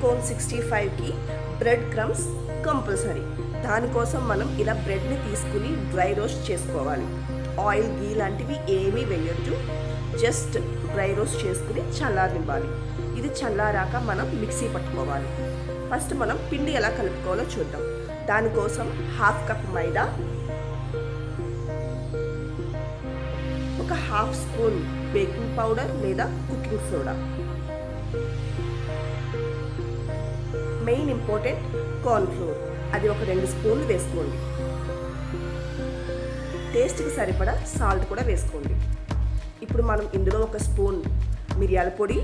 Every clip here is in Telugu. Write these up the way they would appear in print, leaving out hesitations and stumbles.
కార్న్ 65కి బ్రెడ్ క్రమ్స్ కంపల్సరీ. దానికోసం మనం ఇలా బ్రెడ్ని తీసుకుని డ్రై రోస్ట్ చేసుకోవాలి. ఆయిల్ గీ లాంటివి ఏమీ వేయొద్దు, జస్ట్ డ్రై రోస్ట్ చేసుకుని చల్లారనివ్వాలి. ఇది చల్లారాక మనం మిక్సీ పట్టుకోవాలి. ఫస్ట్ మనం పిండి ఎలా కలుపుకోవాలో చూద్దాం. దానికోసం 1/2 కప్ మైదా, ఒక 1/2 స్పూన్ బేకింగ్ పౌడర్ లేదా cooking soda, main important corn flour, అది ఒక 2 స్పూన్లు వేసుకోండి. టేస్ట్కి సరిపడా సాల్ట్ కూడా వేసుకోండి. ఇప్పుడు మనం ఇందులో 1 స్పూన్ మిరియాల పొడి,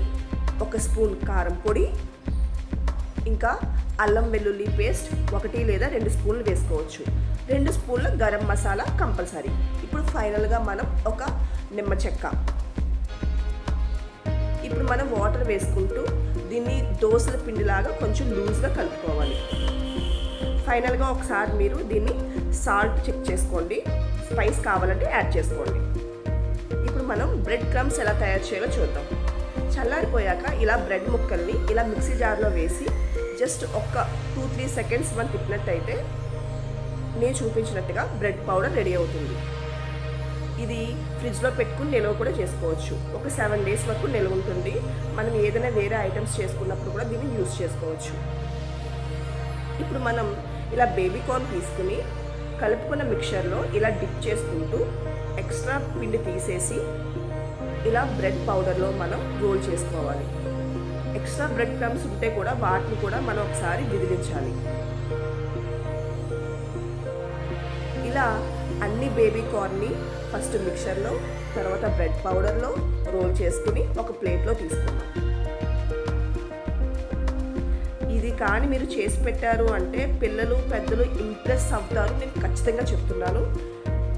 1 స్పూన్ కారం పొడి, ఇంకా అల్లం వెల్లుల్లి పేస్ట్ 1 లేదా 2 స్పూన్లు వేసుకోవచ్చు. 2 స్పూన్ల గరం మసాలా కంపల్సరీ. ఇప్పుడు ఫైనల్గా మనం ఒక నిమ్మ చెక్క. ఇప్పుడు మనం వాటర్ వేసుకుంటూ దీన్ని దోసల పిండిలాగా కొంచెం లూజ్గా కలుపుకోవాలి. ఫైనల్గా ఒకసారి మీరు దీన్ని సాల్ట్ చెక్ చేసుకోండి, స్పైస్ కావాలంటే యాడ్ చేసుకోండి. ఇప్పుడు మనం బ్రెడ్ క్రమ్స్ ఎలా తయారు చేయాలో చూద్దాం. చల్లారిపోయాక ఇలా బ్రెడ్ ముక్కల్ని ఇలా మిక్సీ జార్లో వేసి జస్ట్ ఒక 2-3 సెకండ్స్ మనం తిప్పినట్టయితే నేను చూపించినట్టుగా బ్రెడ్ పౌడర్ రెడీ అవుతుంది. ఇది ఫ్రిడ్జ్లో పెట్టుకుని నిల్వ కూడా చేసుకోవచ్చు. ఒక 7 days వరకు నిల్వ ఉంటుంది. మనం ఏదైనా వేరే ఐటమ్స్ చేసుకున్నప్పుడు కూడా దీన్ని యూజ్ చేసుకోవచ్చు. ఇప్పుడు మనం ఇలా బేబీ కార్న్ తీసుకుని కలుపుకున్న మిక్చర్లో ఇలా డిప్ చేసుకుంటూ ఎక్స్ట్రా పిండి తీసేసి ఇలా బ్రెడ్ పౌడర్లో మనం రోల్ చేసుకోవాలి. ఎక్స్ట్రా బ్రెడ్ క్రమ్స్ ఉంటే కూడా వాటిని కూడా మనం ఒకసారి విదిలించాలి. ఇలా అన్ని బేబీ కార్న్ని ఫస్ట్ మిక్చర్లో, తర్వాత బ్రెడ్ పౌడర్లో రోల్ చేసుకుని ఒక ప్లేట్లో తీసుకున్నాం. ఇది కానీ మీరు చేసి పెట్టారు అంటే పిల్లలు పెద్దలు ఇంప్రెస్ అవుతారు, నేను ఖచ్చితంగా చెప్తున్నాను.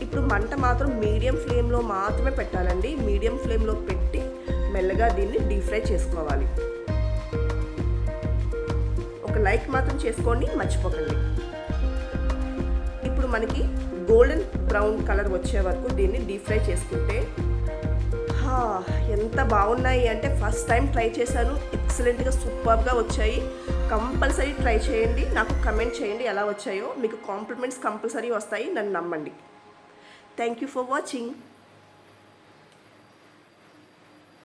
ఇప్పుడు మంట మాత్రం మీడియం ఫ్లేమ్లో మాత్రమే పెట్టాలండి. మీడియం ఫ్లేమ్లో పెట్టి మెల్లగా దీన్ని డీప్ ఫ్రై చేసుకోవాలి. ఒక లైక్ మాత్రం చేసుకోండి, మర్చిపోకండి. ఇప్పుడు మనకి గోల్డెన్ బ్రౌన్ కలర్ వచ్చే వరకు దీన్ని డీప్ ఫ్రై చేసుకుంటే ఎంత బాగున్నాయి అంటే ఫస్ట్ టైం ట్రై చేశాను, ఎక్సలెంట్గా సూపర్గా వచ్చాయి. కంపల్సరీ ట్రై చేయండి, నాకు కమెంట్ చేయండి ఎలా వచ్చాయో. మీకు కాంప్లిమెంట్స్ కంపల్సరీ వస్తాయి, నన్ను నమ్మండి. Thank you for watching.